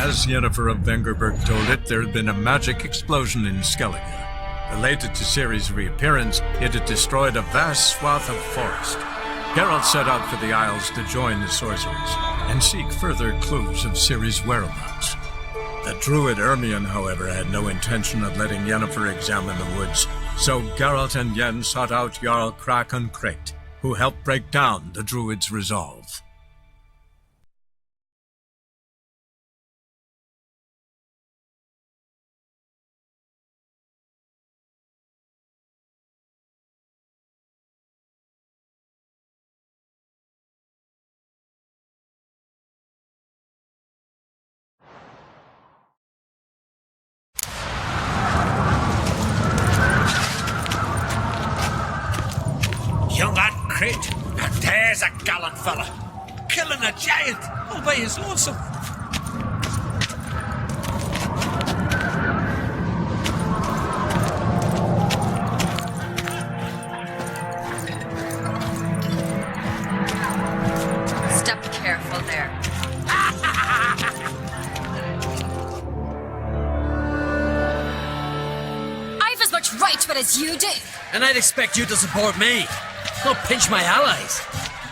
As Yennefer of Vengerberg told it, there had been a magic explosion in Skelligge. Related to Ciri's reappearance, it had destroyed a vast swath of forest. Geralt set out for the Isles to join the sorcerers and seek further clues of Ciri's whereabouts. The druid Ermion, however, had no intention of letting Yennefer examine the woods, so Geralt and Yen sought out Jarl Krakon Krayt, who helped break down the druid's resolve. Young lad Krayt, and there's a gallant fella, killing a giant all by his lonesome. Step careful there. I've as much right to it as you do. And I'd expect you to support me, not pinch my allies.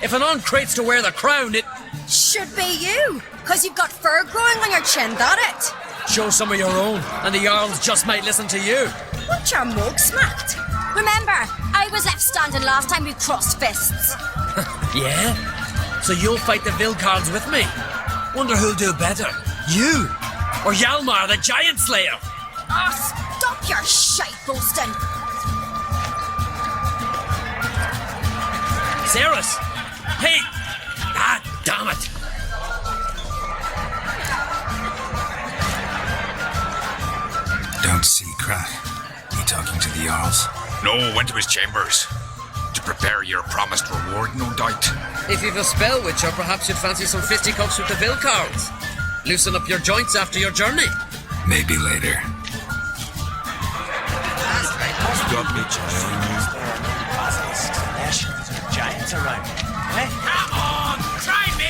If an on-Krayt's to wear the crown, it... Should be you, because you've got fur growing on your chin, that it? Show some of your own, and the Jarls just might listen to you. Want your mug smacked? Remember, I was left standing last time we crossed fists. Yeah? So you'll fight the Vilcards with me? Wonder who'll do better, you or Hjalmar the Giant Slayer? Oh, stop your shite boasting. Ceres! Hey! Ah, damn it! Don't see Krat. You talking to the Jarls? No, went to his chambers. To prepare your promised reward, no doubt. If you've a spell witcher, perhaps you'd fancy some fisticuffs with the Vilcards. Loosen up your joints after your journey. Maybe later. Got me, giants. Giants around. Eh? Come on, try me!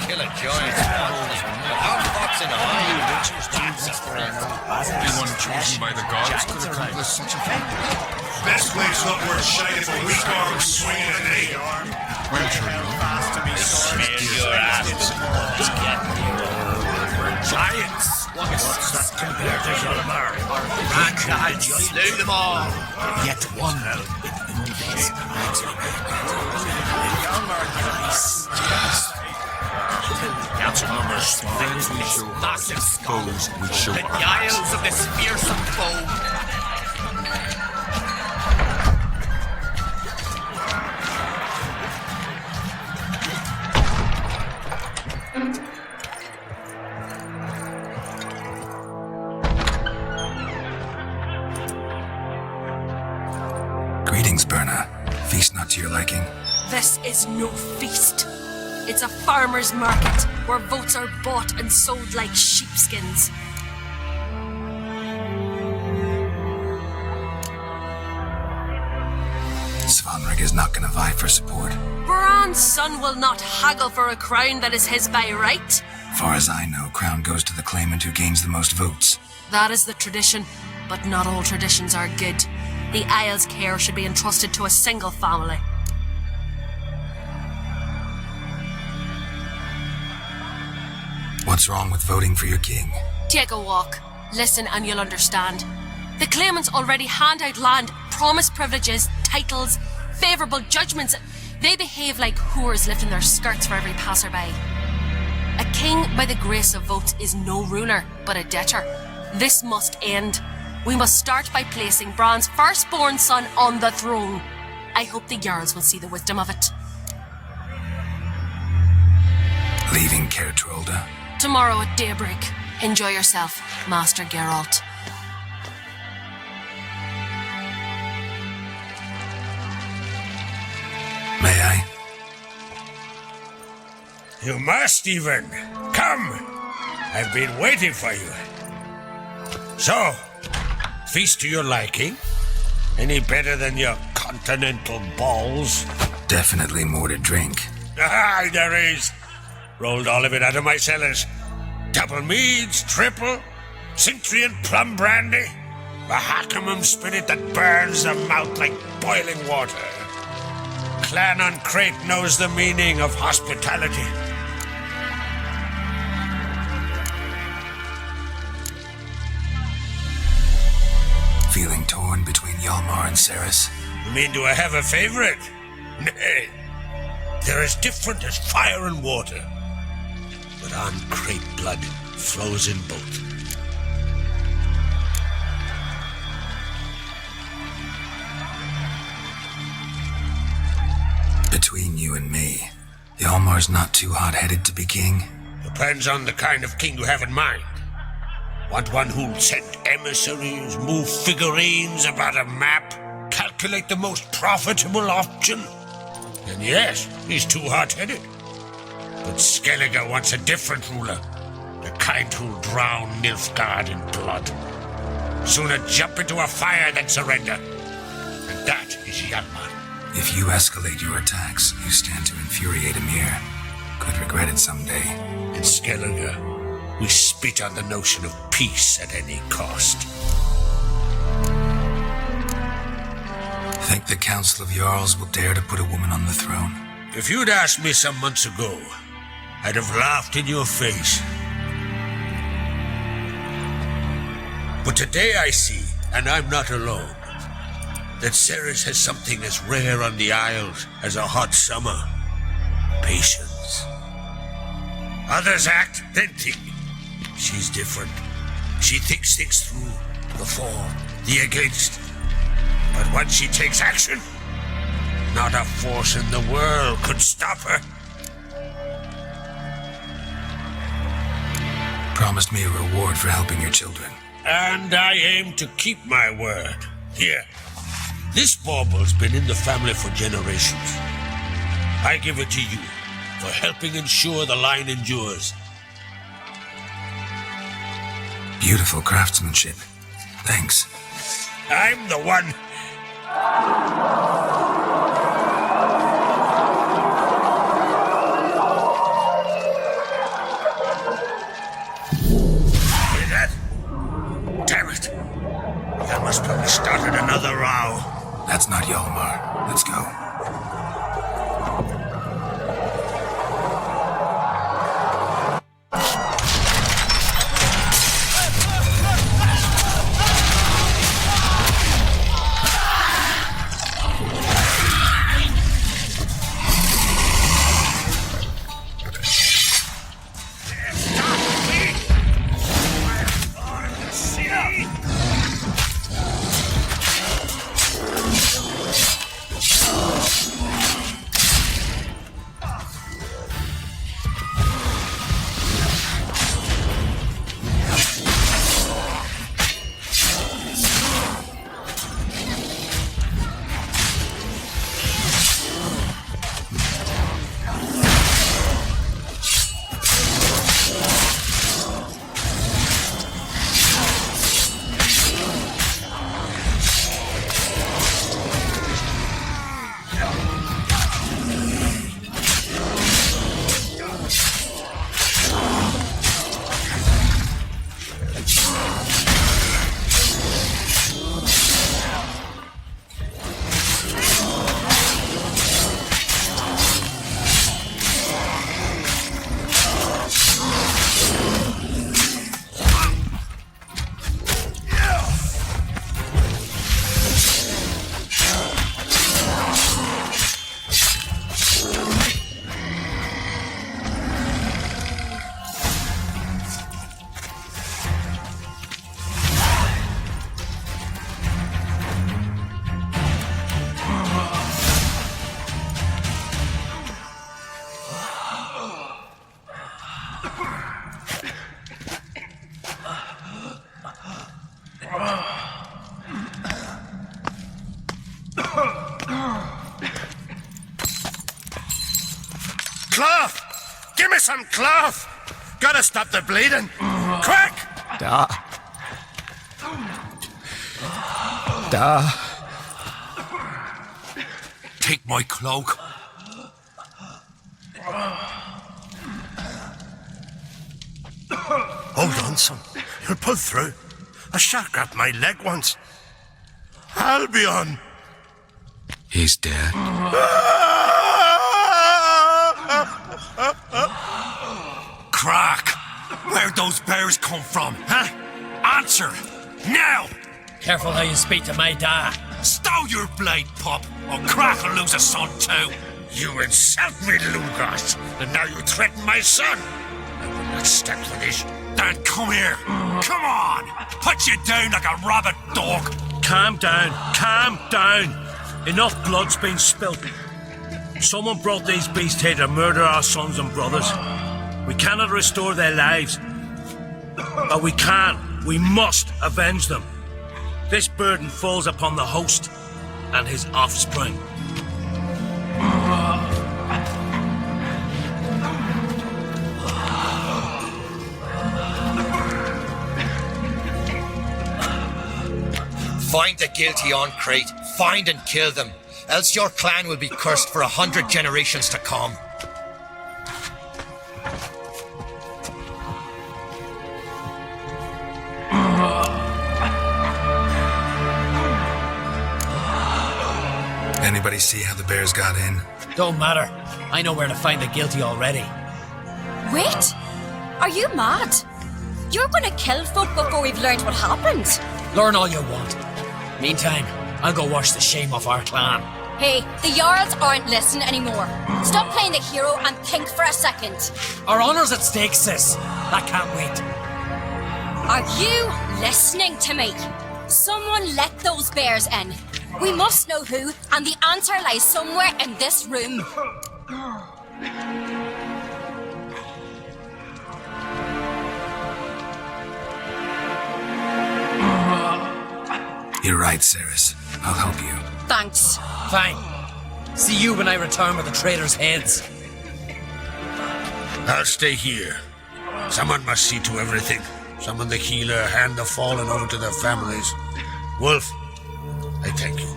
Kill a giant. How fox in a Anyone chosen by the gods could accomplish such a feat. Best place not worth shining for weak arms swinging at me. Well, Smear your asses. Giants! What's that compared to Hjalmar? Ragnar slew them all. Yet one Hjalmar's friends we show massive skulls. we show The Isles of this fearsome foe. Greetings, Berna. Feast not to your liking? This is no feast. It's a farmer's market where votes are bought and sold like sheepskins. Svanrig is not gonna vie for support. Bran's son will not haggle for a crown that is his by right. Far as I know, crown goes to the claimant who gains the most votes. That is the tradition, but not all traditions are good. The Isle's care should be entrusted to a single family. What's wrong with voting for your king? Take a walk. Listen and you'll understand. The claimants already hand out land, promise privileges, titles, favourable judgments. They behave like whores lifting their skirts for every passerby. A king by the grace of votes is no ruler, but a debtor. This must end. We must start by placing Bran's firstborn son on the throne. I hope the Jarls will see the wisdom of it. Leaving Kertrolda? Tomorrow at daybreak. Enjoy yourself, Master Geralt. May I? You must even. Come. I've been waiting for you. So, feast to your liking? Any better than your continental balls? Definitely more to drink. Ah, there is. Rolled all of it out of my cellars. Double meads, triple, Cintrian plum brandy, a Hackamum spirit that burns the mouth like boiling water. Clan on Crate knows the meaning of hospitality. Feeling torn between Hjalmar and Ceres? You mean, do I have a favorite? Nay. They're as different as fire and water. But on Crate blood flows in both. Between you and me, Hjalmar's not too hot-headed to be king. Depends on the kind of king you have in mind. Want one who'll send emissaries, move figurines about a map, calculate the most profitable option? Then yes, he's too hot-headed. But Skelligge wants a different ruler. The kind who'll drown Nilfgaard in blood. Sooner jump into a fire than surrender. And that is Hjalmar. If you escalate your attacks, you stand to infuriate Emir. Could regret it someday. In Skellige, we spit on the notion of peace at any cost. Think the Council of Jarls will dare to put a woman on the throne? If you'd asked me some months ago, I'd have laughed in your face. But today I see, and I'm not alone, that Ceres has something as rare on the Isles as a hot summer. Patience. Others act, then think. She's different. She thinks things through. The for, the against. But once she takes action, not a force in the world could stop her. Promised me a reward for helping your children. And I aim to keep my word. Here. This bauble's been in the family for generations. I give it to you for helping ensure the line endures. Beautiful craftsmanship. Thanks. I'm the one. Hear that? Damn it. I must probably started another row. That's not Hjalmar. Let's go. me some cloth! Gotta stop the bleeding! Quick! Da. Take my cloak. Hold on, son. You'll pull through. A shark grabbed my leg once. Albion! He's dead. Crack! Where'd those bears come from, huh? Answer! Now! Careful how you speak to my dad. Stow your blade, pup, or Crack will lose a son too. You insult me, Lucas, and now you threaten my son. I will not stand for this. Dan, come here. Come on! Put you down like a rabid dog. Calm down. Calm down. Enough blood's been spilt. Someone brought these beasts here to murder our sons and brothers. We cannot restore their lives. But we can. We must avenge them. This burden falls upon the host and his offspring. Find the guilty on Crete. Find and kill them. Else your clan will be cursed for 100 generations to come. Anybody see how the bears got in? Don't matter. I know where to find the guilty already. Wait! Are you mad? You're gonna kill folk before we've learned what happened. Learn all you want. Meantime, I'll go wash the shame off our clan. Hey, the Jarls aren't listening anymore. Stop playing the hero and think for a second. Our honour's at stake, sis. That can't wait. Are you listening to me? Someone let those bears in. We must know who, and the answer lies somewhere in this room. You're right, Ceres. I'll help you. Thanks. Fine. See you when I return with the traitors' heads. I'll stay here. Someone must see to everything. Summon the healer, hand the fallen over to their families. Wolf, I thank you.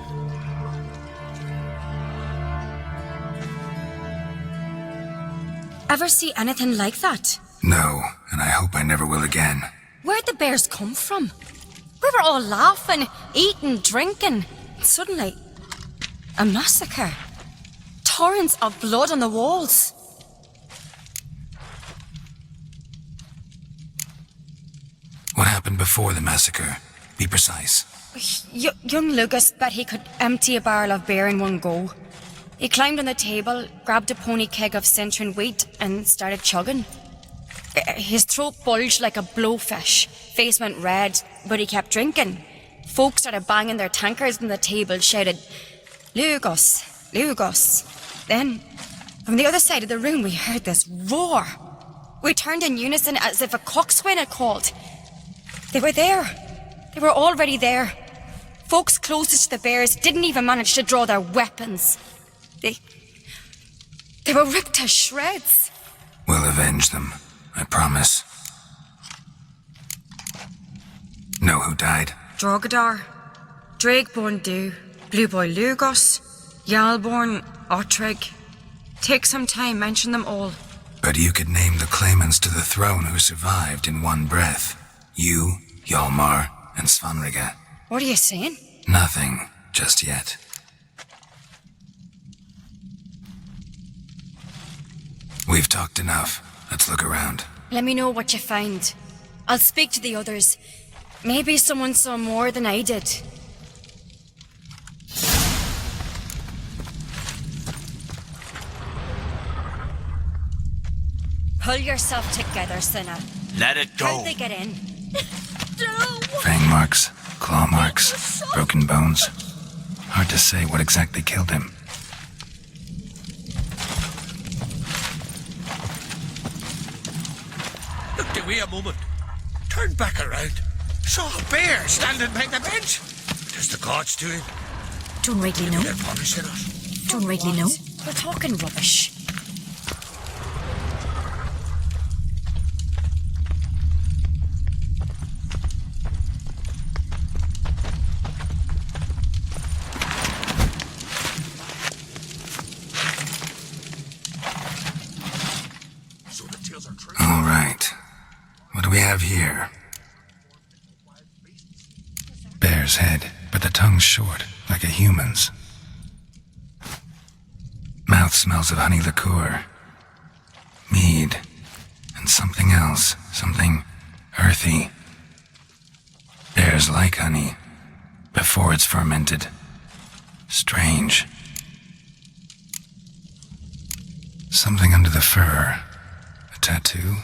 Ever see anything like that? No, and I hope I never will again. Where'd the bears come from? We were all laughing, eating, drinking. Suddenly, a massacre. Torrents of blood on the walls. What happened before the massacre? Be precise. Young Lucas bet he could empty a barrel of beer in one go. He climbed on the table, grabbed a pony keg of Centurion wheat, and started chugging. His throat bulged like a blowfish, face went red, but he kept drinking. Folk started banging their tankards on the table, shouted, "Lugos, Lugos." Then, from the other side of the room, we heard this roar. We turned in unison as if a coxswain had called. They were there. They were already there. Folks closest to the bears didn't even manage to draw their weapons. They were ripped to shreds. We'll avenge them, I promise. Know who died? Drogadar, Drakeborn Du, Blue Boy Lugos, Yalborn, Ottrig. Take some time, mention them all. But you could name the claimants to the throne who survived in one breath. You, Hjalmar, and Svanrige. What are you saying? Nothing, just yet. We've talked enough. Let's look around. Let me know what you find. I'll speak to the others. Maybe someone saw more than I did. Pull yourself together, Cinna. Let it go. How'd they get in? Fang marks, claw marks, broken bones. Hard to say what exactly killed him. Looked away a moment. Turned back around. Saw a bear standing by the bench. What is the gods doing? Don't rightly know. They're punishing us. Don't rightly know. We're talking rubbish. All right. What do we have here? Bear's head, but the tongue's short, like a human's. Mouth smells of honey liqueur. Mead. And something else. Something earthy. Bears like honey. Before it's fermented. Strange. Something under the fur. A tattoo.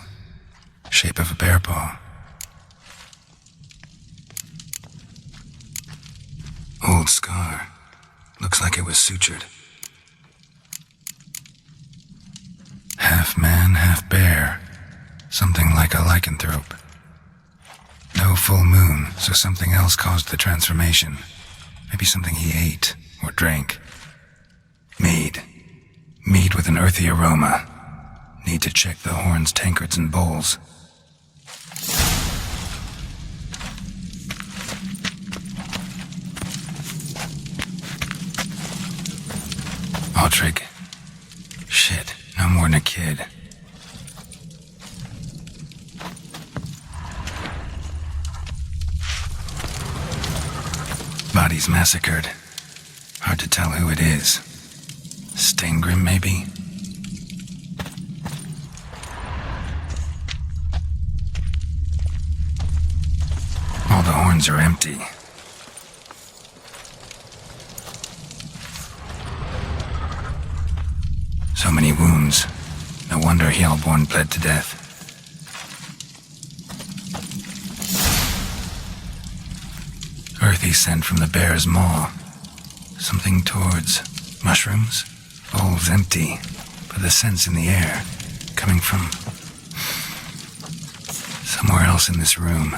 Shape of a bear paw. Old scar. Looks like it was sutured. Half man, half bear. Something like a lycanthrope. No full moon, so something else caused the transformation. Maybe something he ate or drank. Mead. Mead with an earthy aroma. Need to check the horns, tankards, and bowls. Autrig. Shit, no more than a kid. Bodies massacred. Hard to tell who it is. Stengrim, maybe? All the horns are empty. So many wounds. No wonder Hellborn bled to death. Earthy scent from the bear's maw. Something towards mushrooms? Bowls empty, but the scent's in the air. Coming from somewhere else in this room.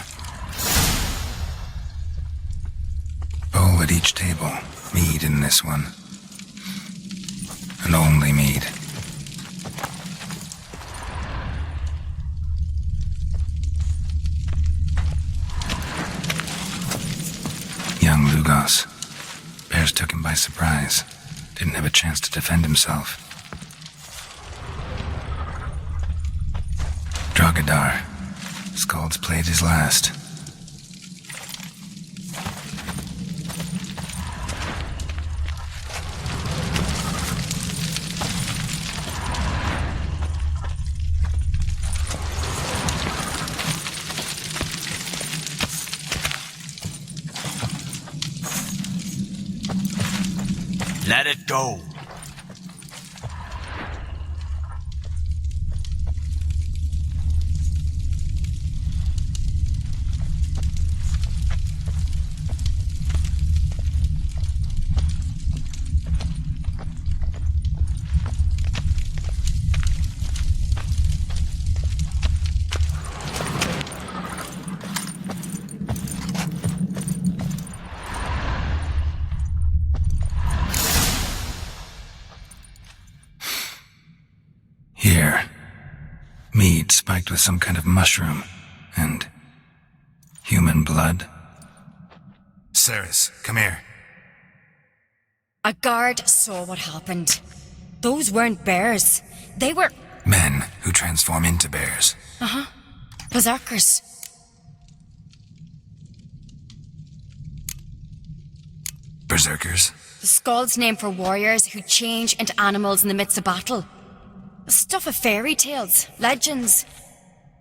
Bowl at each table. Mead in this one. And only mead. Young Lugos. Bears took him by surprise. Didn't have a chance to defend himself. Drogadar. Skald's played his last. Let it go. Here. Mead spiked with some kind of mushroom. And human blood. Ceres, come here. A guard saw what happened. Those weren't bears. They were... Men who transform into bears. berserkers. Berserkers? The Skald's name for warriors who change into animals in the midst of battle. The stuff of fairy tales, legends.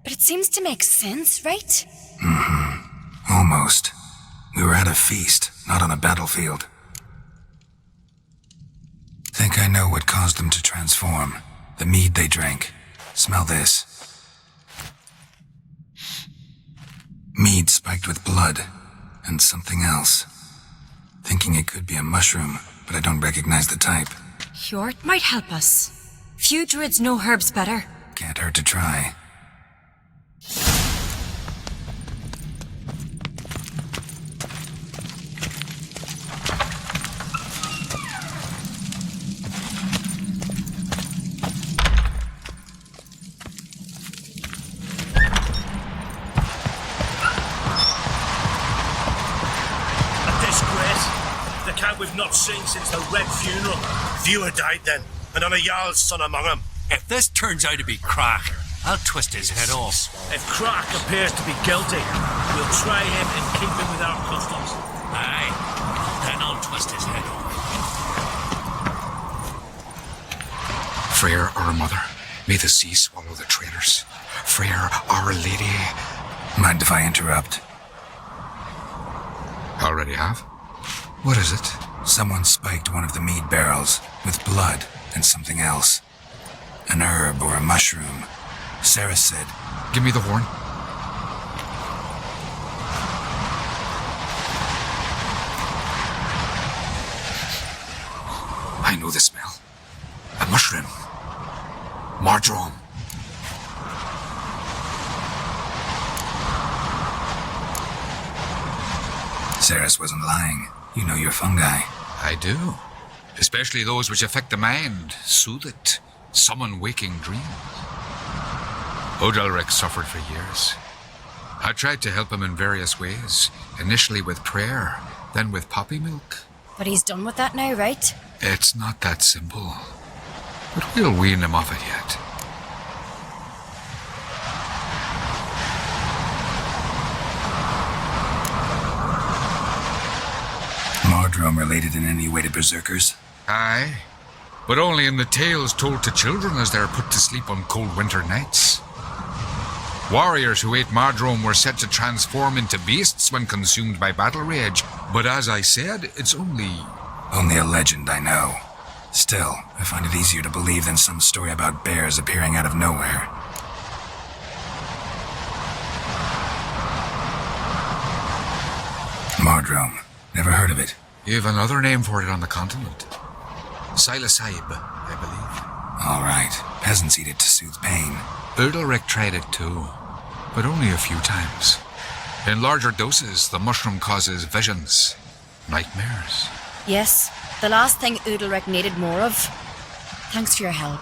But it seems to make sense, right? Almost. We were at a feast, not on a battlefield. Think I know what caused them to transform. The mead they drank. Smell this. Mead spiked with blood. And something else. Thinking it could be a mushroom, but I don't recognize the type. Hjort might help us. Few druids know herbs better. Can't hurt to try. We've not seen since the Red funeral. Fewer died then, and not a Jarl's son among them. If this turns out to be crack, I'll twist his head off. If Croc appears to be guilty, we'll try him and keep him with our customs. Aye. Then I'll twist his head off. Freyr, our mother, may the sea swallow the traitors. Freyr, our lady. Mind if I interrupt? Already have? What is it? Someone spiked one of the mead barrels with blood and something else. An herb or a mushroom. Sarah said, Give me the horn. I know the smell. A mushroom. Marjoram. Ceres wasn't lying. You know your fungi. I do. Especially those which affect the mind, soothe it, summon waking dreams. Odalric suffered for years. I tried to help him in various ways, initially with prayer, then with poppy milk. But he's done with that now, right? It's not that simple. But we'll wean him off it yet. Mardrome related in any way to berserkers? Aye, but only in the tales told to children as they're put to sleep on cold winter nights. Warriors who ate Mardrome were said to transform into beasts when consumed by battle rage, but as I said, it's only a legend, I know. Still, I find it easier to believe than some story about bears appearing out of nowhere. Mardrome. Never heard of it. You've another name for it on the continent. Silasaib, I believe. All right. Peasants eat it to soothe pain. Udalric tried it too, but only a few times. In larger doses, the mushroom causes visions, nightmares. Yes, the last thing Udalric needed more of. Thanks for your help.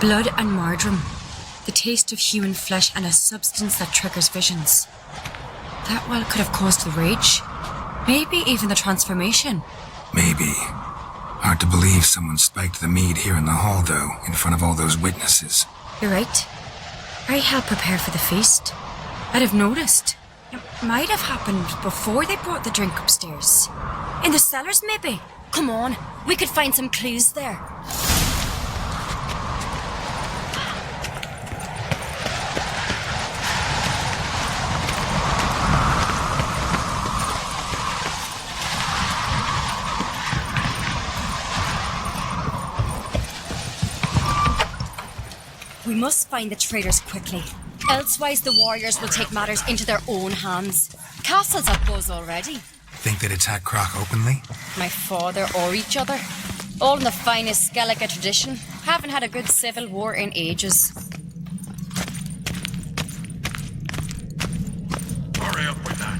Blood and Mardrome. The taste of human flesh and a substance that triggers visions. That well could have caused the rage. Maybe even the transformation. Maybe. Hard to believe someone spiked the mead here in the hall, though, in front of all those witnesses. You're right. I helped prepare for the feast. I'd have noticed. It might have happened before they brought the drink upstairs. In the cellars, maybe. Come on, we could find some clues there. We must find the traitors quickly. Elsewise, the warriors will take matters into their own hands. Castle's up buzz already. Think they'd attack Croc openly? My father or each other. All in the finest Skelligge tradition. Haven't had a good civil war in ages. Hurry up with that.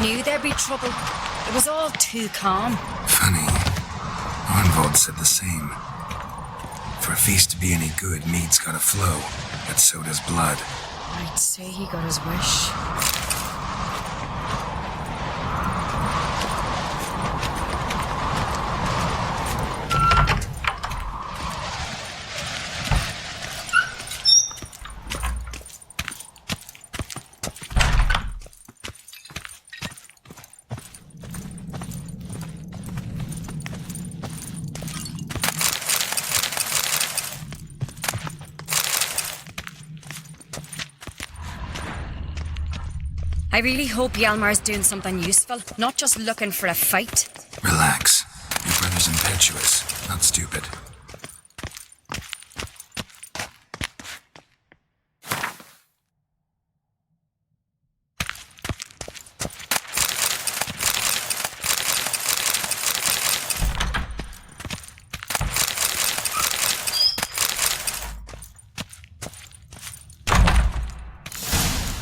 Knew there'd be trouble. It was all too calm. Funny. Arnvold said the same. For a feast to be any good, mead's gotta flow, but so does blood. I'd say he got his wish. I really hope Hjalmar's doing something useful, not just looking for a fight. Relax. Your brother's impetuous, not stupid.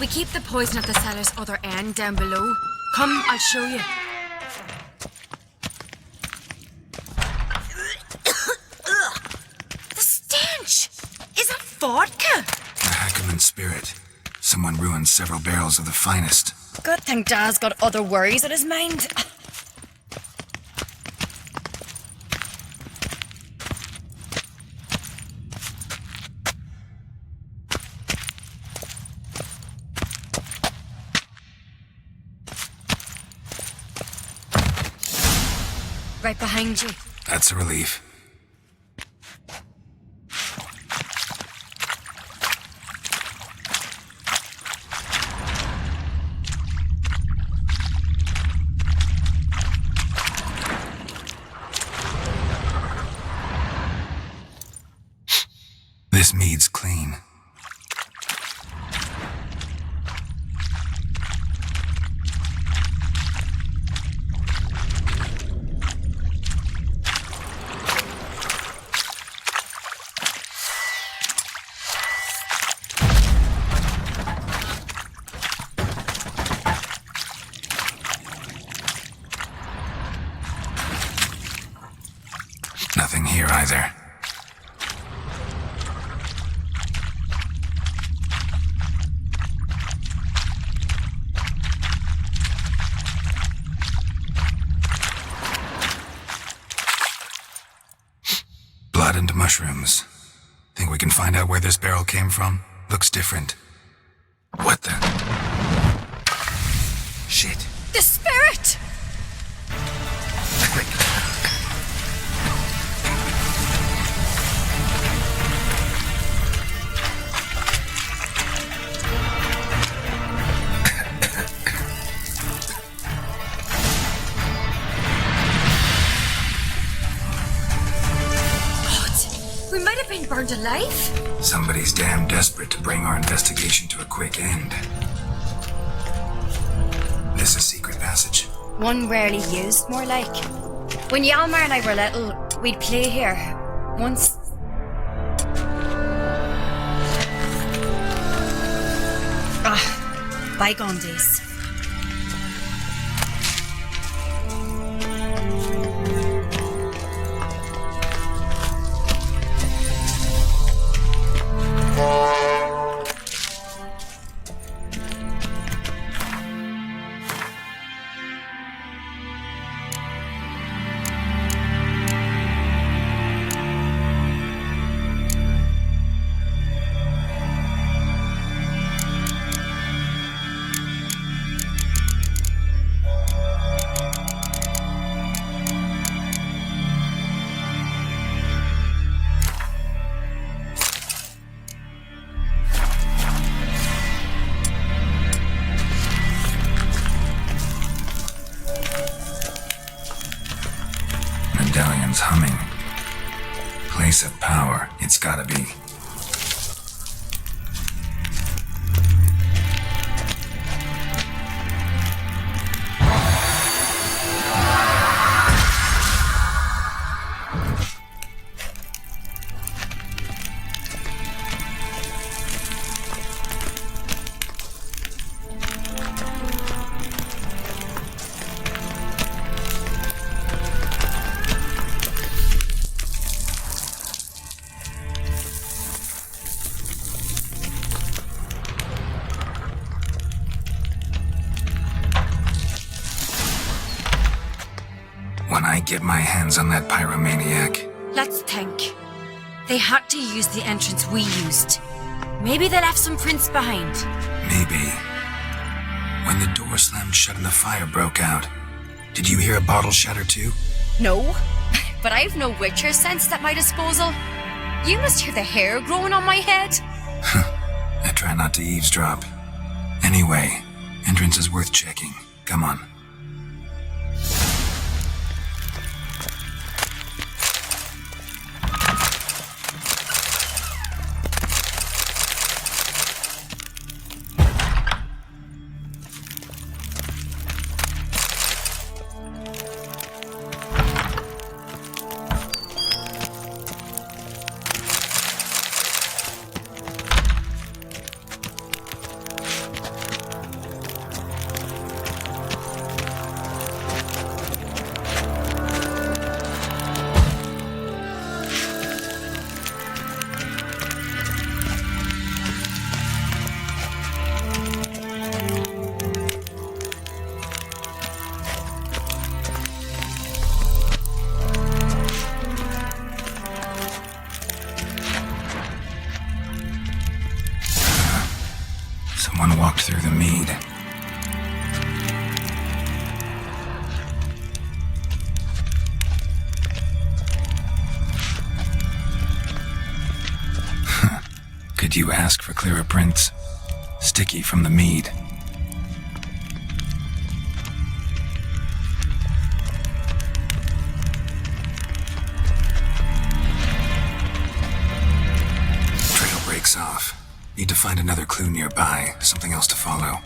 We keep the poison at the cellar's other end down below. Come, I'll show you. vodka? A Hackerman spirit. Someone ruined several barrels of the finest. Good thing Dad's got other worries in his mind. Right behind you. That's a relief. This mead's clean. Nothing here either. Blood and mushrooms. Think we can find out where this barrel came from? Looks different. What the? Shit. The spirit! We might have been burned alive. Somebody's damn desperate to bring our investigation to a quick end. This a secret passage? One rarely used, more like. When Yalmar and I were little, we'd play here. Once. Bygone days. Medallion's humming. Place of power, it's gotta be. When I get my hands on that pyromaniac. Let's think. They had to use the entrance we used. Maybe they left some prints behind. Maybe. When the door slammed shut and the fire broke out, did you hear a bottle shatter too? No, but I've no Witcher sense at my disposal. You must hear the hair growing on my head. I try not to eavesdrop. Anyway, entrance is worth checking. Come on. Did you ask for clearer prints? Sticky from the mead. Trail breaks off. Need to find another clue nearby, something else to follow.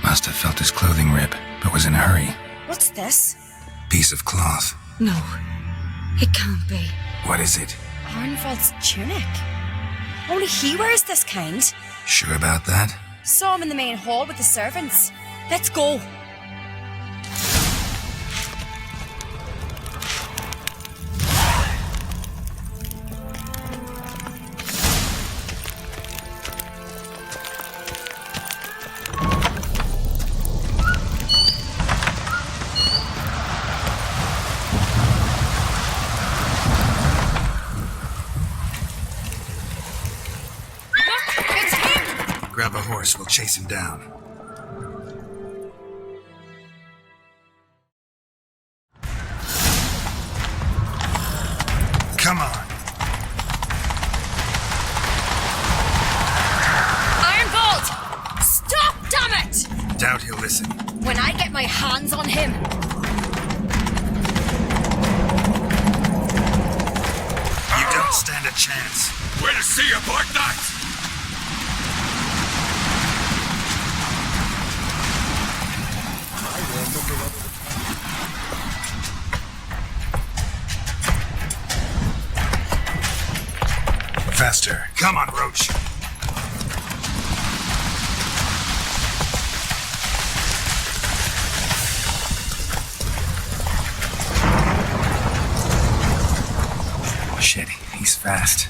Must have felt his clothing rip, but was in a hurry. What's this? Piece of cloth. No, it can't be. What is it? Arnvald's tunic. Only he wears this kind. Sure about that? Saw him in the main hall with the servants. Let's go. Grab a horse, we'll chase him down. Come on. Ironbolt! Stop, damn it! Doubt he'll listen. When I get my hands on him. You don't stand a chance. We'll see about that! Faster. Come on, Roach. Shit, he's fast.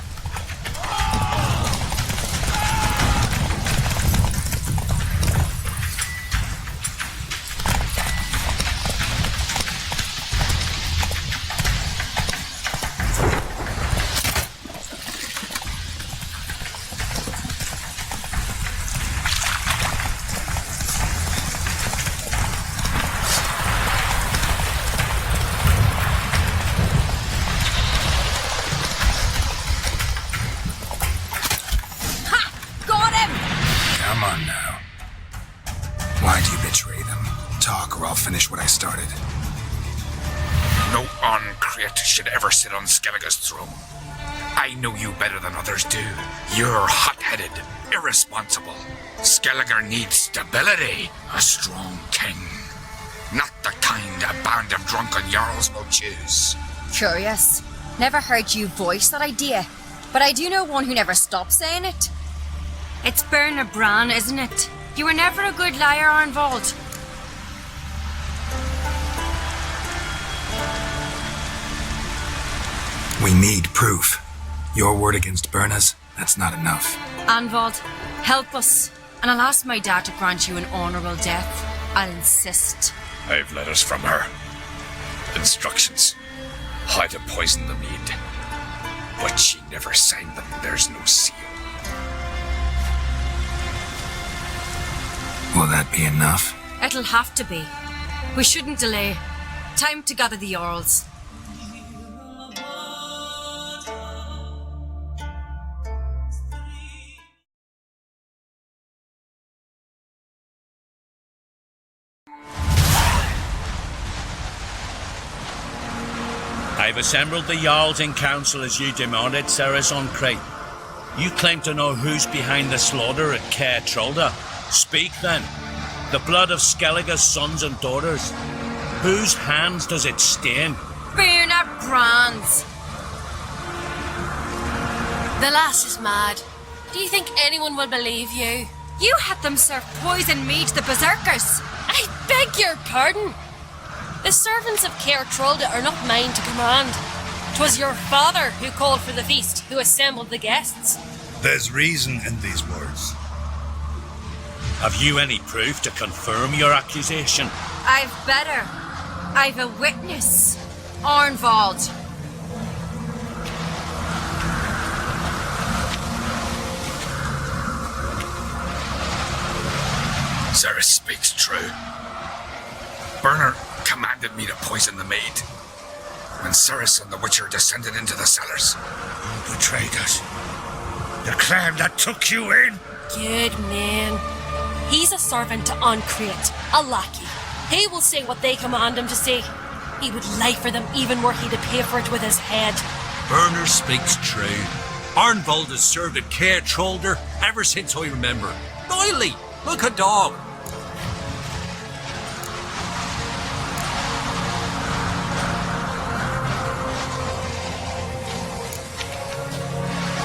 Come on now. Why'd you betray them? Talk or I'll finish what I started. No Uncreate should ever sit on Skelligge's throne. I know you better than others do. You're hot-headed, irresponsible. Skelligge needs stability, a strong king. Not the kind a band of drunken jarls will choose. Curious. Never heard you voice that idea, but I do know one who never stops saying it. It's Bernard Bran, isn't it? You were never a good liar, Arnvald. We need proof. Your word against Berna's, that's not enough. Arnvald, help us, and I'll ask my dad to grant you an honourable death. I'll insist. I've letters from her. Instructions. How to poison the mead. But she never signed them. There's no seal. Will that be enough? It'll have to be. We shouldn't delay. Time to gather the Jarls. I've assembled the Jarls in council as you demanded, Ceres on Crate. You claim to know who's behind the slaughter at Caer Trolda. Speak then. The blood of Skelligge's sons and daughters. Whose hands does it stain? Bernard Bran's. The lass is mad. Do you think anyone will believe you? You had them serve poison mead to the berserkers. I beg your pardon. The servants of Caer Trolda are not mine to command. 'Twas your father who called for the feast, who assembled the guests. There's reason in these words. Have you any proof to confirm your accusation? I've better. I've a witness. Arnvald. Ceres speaks true. Bernard commanded me to poison the maid. when Ceres and the Witcher descended into the cellars. You betrayed us. The clan that took you in. Good man. He's a servant to Ancrete, a lackey. He will say what they command him to say. He would lie for them even were he to pay for it with his head. Burner speaks true. Arnvold has served a care trollder ever since I remember. Noily, look a dog.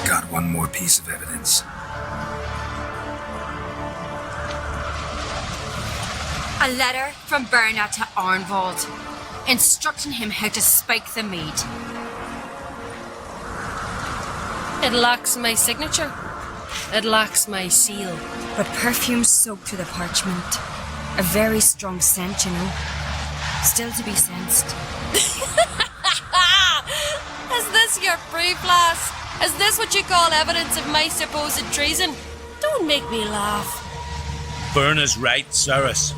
Got one more piece of evidence. A letter from Berna to Arnvold, instructing him how to spike the mead. It lacks my signature. It lacks my seal. But perfume soaked through the parchment. A very strong scent, you know. Still to be sensed. Is this your proof, lass? Is this what you call evidence of my supposed treason? Don't make me laugh. Berna's right, Ceres.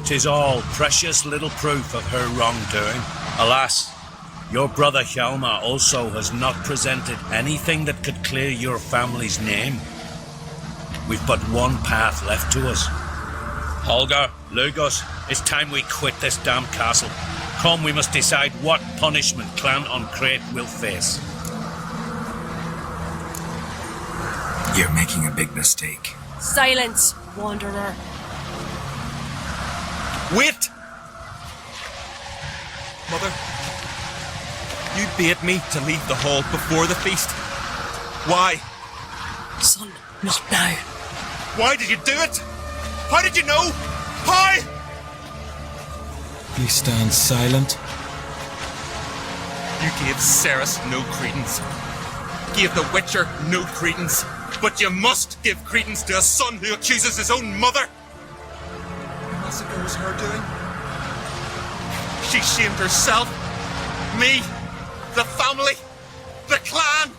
'Tis all precious little proof of her wrongdoing. Alas, your brother Hjalmar also has not presented anything that could clear your family's name. We've but one path left to us. Holger, Lugos, it's time we quit this damn castle. Come, we must decide what punishment Clan Ancrete will face. You're making a big mistake. Silence, wanderer. Wait! Mother, you bade me to leave the hall before the feast. Why? Son, not now. Why did you do it? How did you know? How? You stand silent. You gave Ceres no credence. Gave the Witcher no credence. But you must give credence to a son who accuses his own mother. The massacre was her doing. She shamed herself, me, the family, the clan.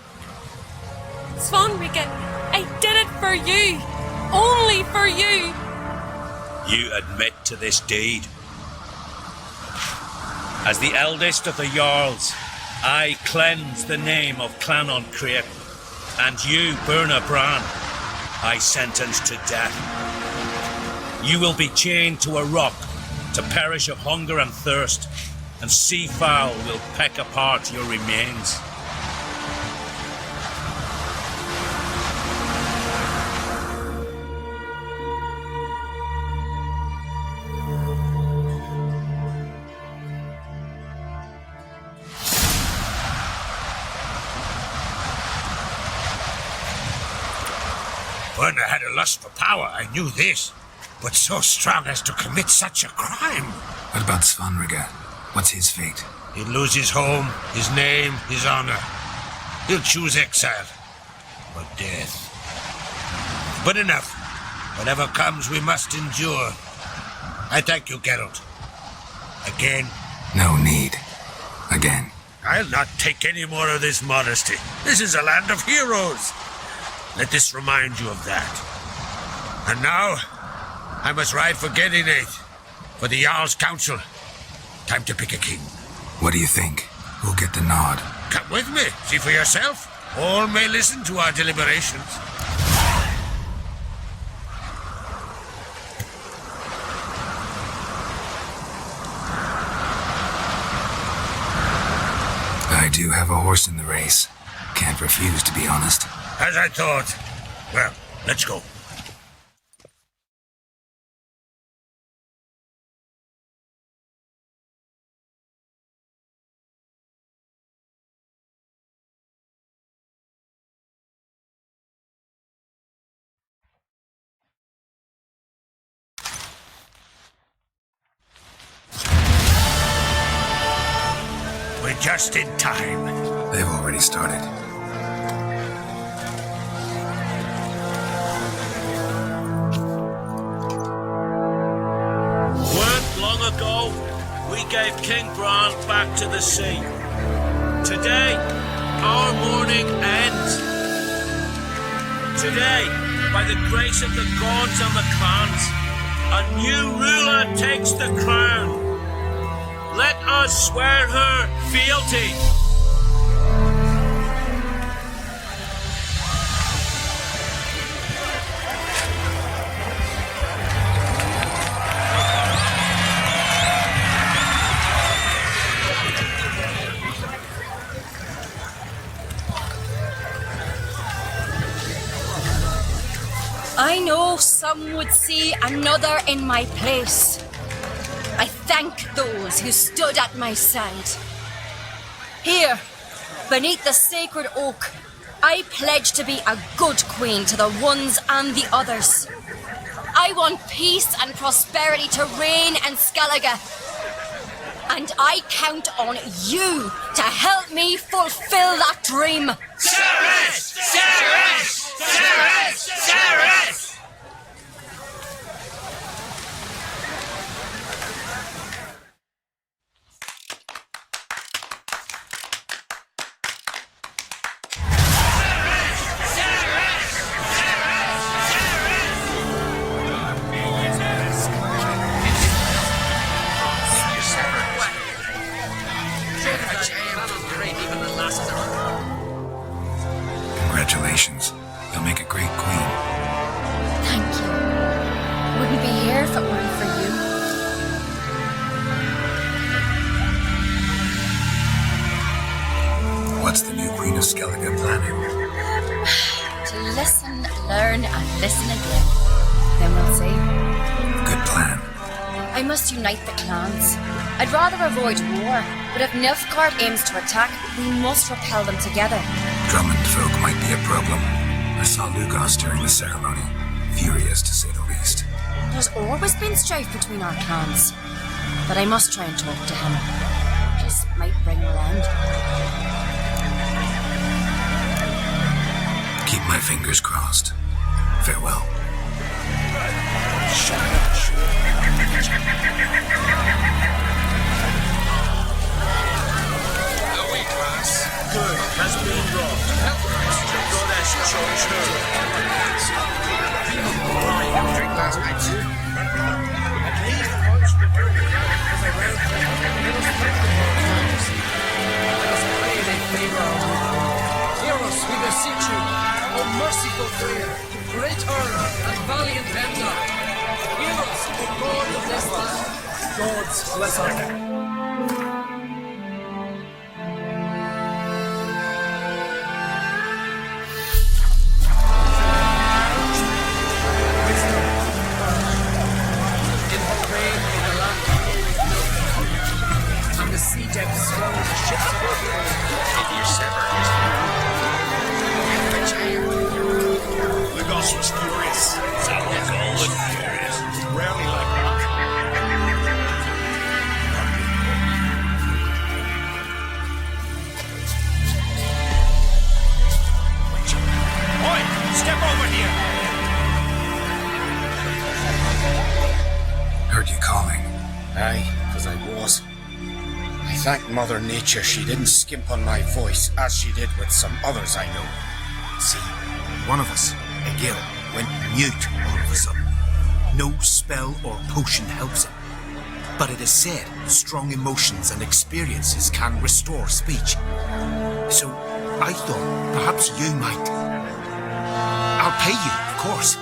Svanrika, I did it for you. Only for you. You admit to this deed. As the eldest of the Jarls, I cleanse the name of Clan Ancrete, and you, Berna Bran, I sentence to death. You will be chained to a rock to perish of hunger and thirst, and seafowl will peck apart your remains. Berna had a lust for power, I knew this. But so strong as to commit such a crime. What about Svanrika? What's his fate? He'll lose his home, his name, his honor. He'll choose exile or death. But enough. Whatever comes, we must endure. I thank you, Geralt. Again. No need. Again. I'll not take any more of this modesty. This is a land of heroes. Let this remind you of that. And now, I must ride for Gedinath, for the Jarl's Council. Time to pick a king. What do you think? Who'll get the nod? Come with me, see for yourself. All may listen to our deliberations. I do have a horse in the race. Can't refuse, to be honest. As I thought. Well, let's go. We're just in time. They've already started. Long ago, we gave King Bran back to the sea. Today, our mourning ends. Today, by the grace of the gods and the clans, a new ruler takes the crown. Let us swear her fealty. I know some would see another in my place. I thank those who stood at my side. Here, beneath the sacred oak, I pledge to be a good queen to the ones and the others. I want peace and prosperity to reign in Skelligge. And I count on you to help me fulfill that dream. Ceres! Ceres! Ceres! Ceres! Congratulations. You'll make a great queen. Thank you. Wouldn't be here if it weren't for you. What's the new Queen of Skellige planning? To listen, learn, and listen again. Then we'll see. Good plan. I must unite the clans. I'd rather avoid war, but if Nilfgaard aims to attack, we must repel them together. Drummond folk might be a problem. I saw Lugos during the ceremony. Furious, to say the least. There's always been strife between our clans. But I must try and talk to him. This might bring an end. Keep my fingers crossed. Farewell. Away, class. Good has been wrought. The goddess chose her. Drink last night, sir. Hear us, we beseech you, O merciful Freya, great Earl and valiant Bender. Hear us, O God of this land. Gods bless our and the sea depths swell the ships of our Lugos was furious. That was all the furious. Rarely like that. Oi! Step over here! Heard you calling. Aye, 'cause I was. I thank Mother Nature she didn't skimp on my voice as she did with some others I know. See, one of us, a girl, went mute all of a sudden. No spell or potion helps him. But it is said strong emotions and experiences can restore speech. So I thought perhaps you might. I'll pay you, of course.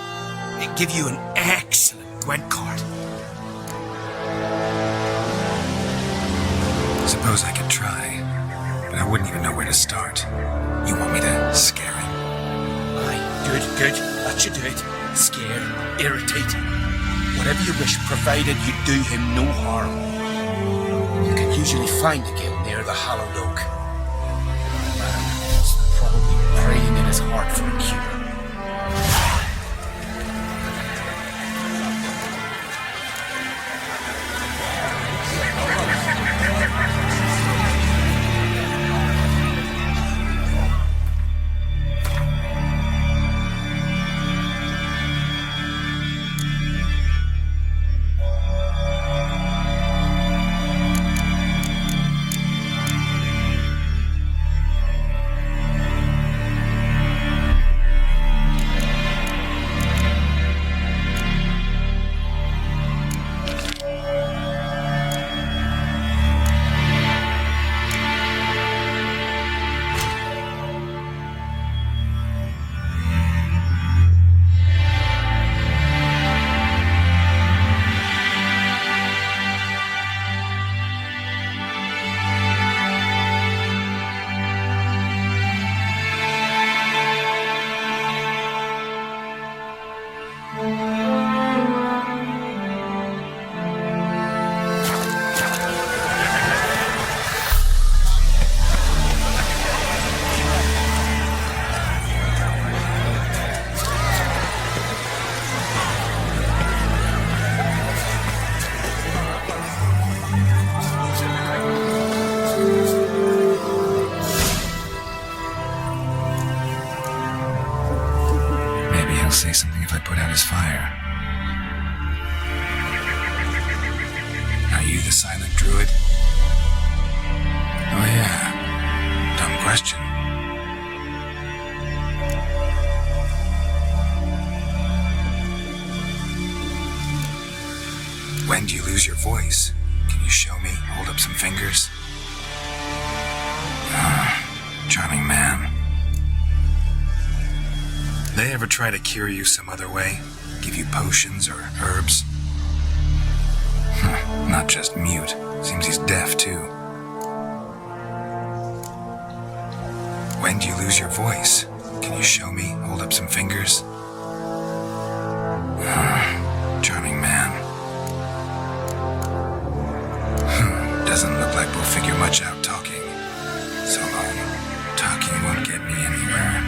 And give you an excellent Gwent card. Suppose I could try, but I wouldn't even know where to start. You want me to scare him? Aye, good. That should do it. Scare, irritate. Whatever you wish, provided you do him no harm. You can usually find a gill near the hallowed oak. The man is probably praying in his heart for a cure. I put out his fire. Are you the silent druid? Oh yeah. Dumb question. When do you lose your voice? Can you show me? Hold up some fingers? Charming man. They ever try to cure you some other way? Give you potions or herbs? Not just mute. Seems he's deaf, too. When do you lose your voice? Can you show me? Hold up some fingers? Charming man. Doesn't look like we'll figure much out talking. So long. Talking won't get me anywhere.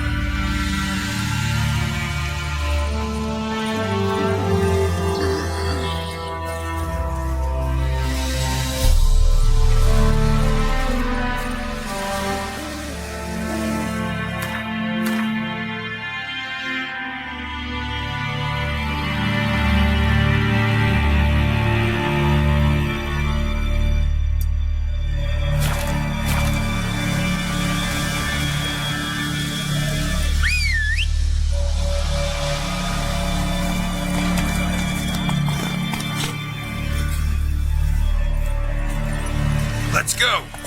Let's go!